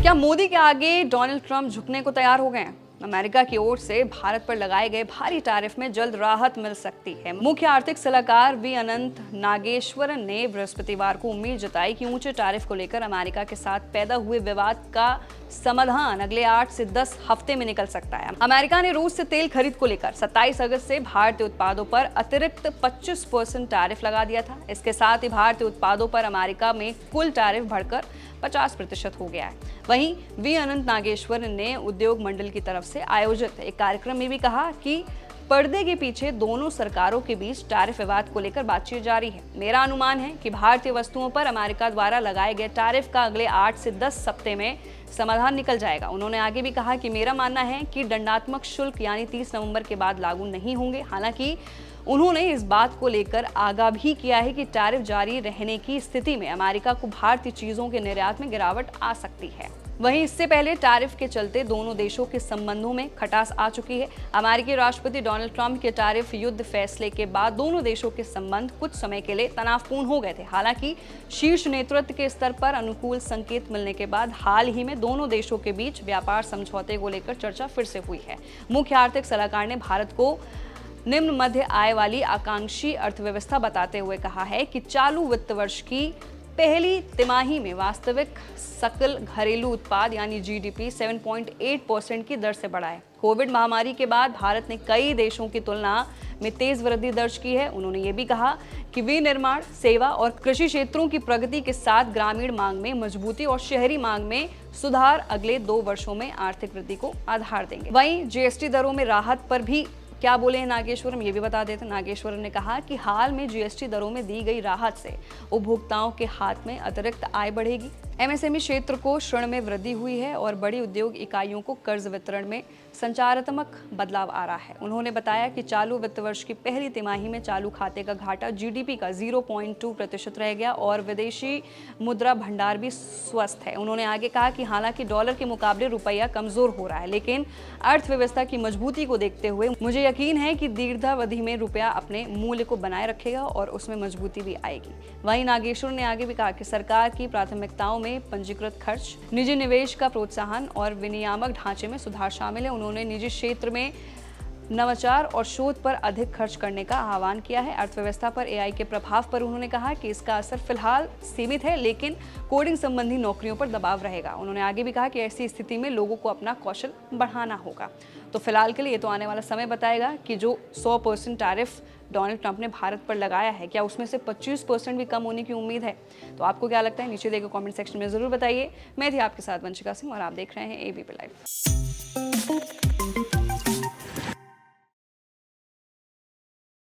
क्या मोदी के आगे डोनाल्ड ट्रंप झुकने को तैयार हो गए हैं? अमेरिका की ओर से भारत पर लगाए गए भारी टैरिफ में जल्द राहत मिल सकती है। मुख्य आर्थिक सलाहकार वी अनंत नागेश्वरन ने बृहस्पतिवार को उम्मीद जताई कि ऊंचे टैरिफ को लेकर अमेरिका के साथ पैदा हुए विवाद का समाधान अगले 8 से 10 हफ्ते में निकल सकता है। अमेरिका ने रूस से तेल खरीद को लेकर 27 अगस्त से भारतीय उत्पादों पर अतिरिक्त 25% टैरिफ लगा दिया था। इसके साथ ही भारतीय उत्पादों पर अमेरिका में कुल टैरिफ बढ़कर 50% हो गया है। वहीं वी अनंत नागेश्वरन ने उद्योग मंडल की तरफ से आयोजित एक कार्यक्रम में भी कहा कि पर्दे के पीछे दोनों सरकारों के बीच टैरिफ विवाद को लेकर बातचीत जारी है। मेरा अनुमान है कि भारतीय वस्तुओं पर अमेरिका द्वारा लगाए गए टैरिफ का अगले 8 से 10 हफ्ते में समाधान निकल जाएगा। उन्होंने आगे भी कहा कि मेरा मानना है कि दंडात्मक शुल्क यानी 30 नवंबर के बाद लागू नहीं होंगे। हालांकि उन्होंने इस बात को लेकर आगाह भी किया है कि टैरिफ जारी रहने की स्थिति में अमेरिका को भारतीय चीजों के निर्यात में गिरावट आ सकती है। वहीं इससे पहले टैरिफ के चलते दोनों देशों के संबंधों में खटास आ चुकी है। अमेरिकी राष्ट्रपति डोनाल्ड ट्रंप के टैरिफ युद्ध फैसले के बाद दोनों देशों के संबंध कुछ समय के लिए तनावपूर्ण हो गए थे। हालांकि शीर्ष नेतृत्व के स्तर पर अनुकूल संकेत मिलने के बाद हाल ही में दोनों देशों के बीच व्यापार समझौते को लेकर चर्चा फिर से हुई है। मुख्य आर्थिक सलाहकार ने भारत को निम्न मध्य आय वाली आकांक्षी अर्थव्यवस्था बताते हुए कहा है कि चालू वित्त वर्ष की पहली तिमाही में वास्तविक सकल घरेलू उत्पाद यानी जीडीपी 7.8% की दर से बढ़ा है। कोविड महामारी के बाद भारत ने कई देशों की तुलना में तेज वृद्धि दर्ज की है। उन्होंने ये भी कहा कि विनिर्माण, सेवा और कृषि क्षेत्रों की प्रगति के साथ ग्रामीण मांग में मजबूती और शहरी मांग में सुधार अगले 2 वर्षों में आर्थिक वृद्धि को आधार देंगे। वहीं जीएसटी दरों में राहत पर भी क्या बोले हैं नागेश्वरन, ये भी बता देते। नागेश्वरन ने कहा कि हाल में जीएसटी दरों में दी गई राहत से उपभोक्ताओं के हाथ में अतिरिक्त आय बढ़ेगी। एमएसएमई क्षेत्र को ऋण में वृद्धि हुई है और बड़ी उद्योग इकाइयों को कर्ज वितरण में संचारात्मक बदलाव आ रहा है। उन्होंने बताया कि चालू वित्त वर्ष की पहली तिमाही में चालू खाते का घाटा जीडीपी का 0.2% रह गया और विदेशी मुद्रा भंडार भी स्वस्थ है। उन्होंने आगे कहा कि हालांकि डॉलर के मुकाबले रुपया कमजोर हो रहा है, लेकिन अर्थव्यवस्था की मजबूती को देखते हुए मुझे यकीन है कि दीर्घावधि में रुपया अपने मूल्य को बनाए रखेगा और उसमें मजबूती भी आएगी। वहीं नागेश्वर ने आगे भी कहा कि सरकार की प्राथमिकताओं में पंजीकृत खर्च, निजी निवेश का प्रोत्साहन और विनियामक ढांचे में सुधार शामिल है। उन्होंने निजी क्षेत्र में नवाचार और शोध पर अधिक खर्च करने का आह्वान किया है। अर्थव्यवस्था पर एआई के प्रभाव पर उन्होंने कहा कि इसका असर फिलहाल सीमित है, लेकिन कोडिंग संबंधी नौकरियों पर दबाव रहेगा। उन्होंने आगे भी कहा कि ऐसी स्थिति में लोगों को अपना कौशल बढ़ाना होगा। तो फिलहाल के लिए ये तो आने वाला समय बताएगा कि जो 100% टैरिफ डोनाल्ड ट्रंप ने भारत पर लगाया है, क्या उसमें से 25% भी कम होने की उम्मीद है? तो आपको क्या लगता है, नीचे देखो कमेंट सेक्शन में जरूर बताइए। मैं थी आपके साथ वंशिका सिंह और आप देख रहे हैं एबीपी लाइव।